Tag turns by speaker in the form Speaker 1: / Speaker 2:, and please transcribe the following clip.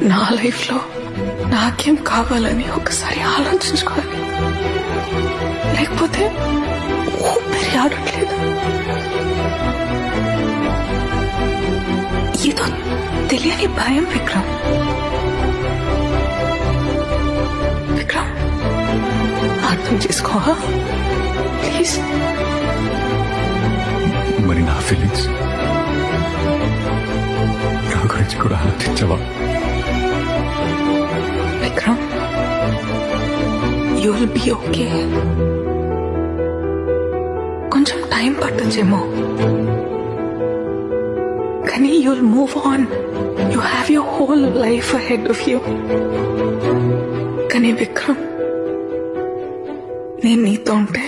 Speaker 1: నా లైఫ్ లో నాకేం కావాలని ఒకసారి ఆలోచించుకోవాలి, లేకపోతే ఊపిరి ఆడట్లేదు. ఏదో తెలియని భయం విక్రమ్. విక్రమ్ అర్థం చేసుకోవా ప్లీజ్.
Speaker 2: మరి నా ఫీలింగ్స్ నా గురించి కూడా ఆలోచించవా?
Speaker 1: Vikram, you will be okay. కొంచెం టైం పట్టొచ్చేమో, కానీ you will move on. You have your whole life ahead of you. కానీ విక్రమ్, నేను నీతో ఉంటే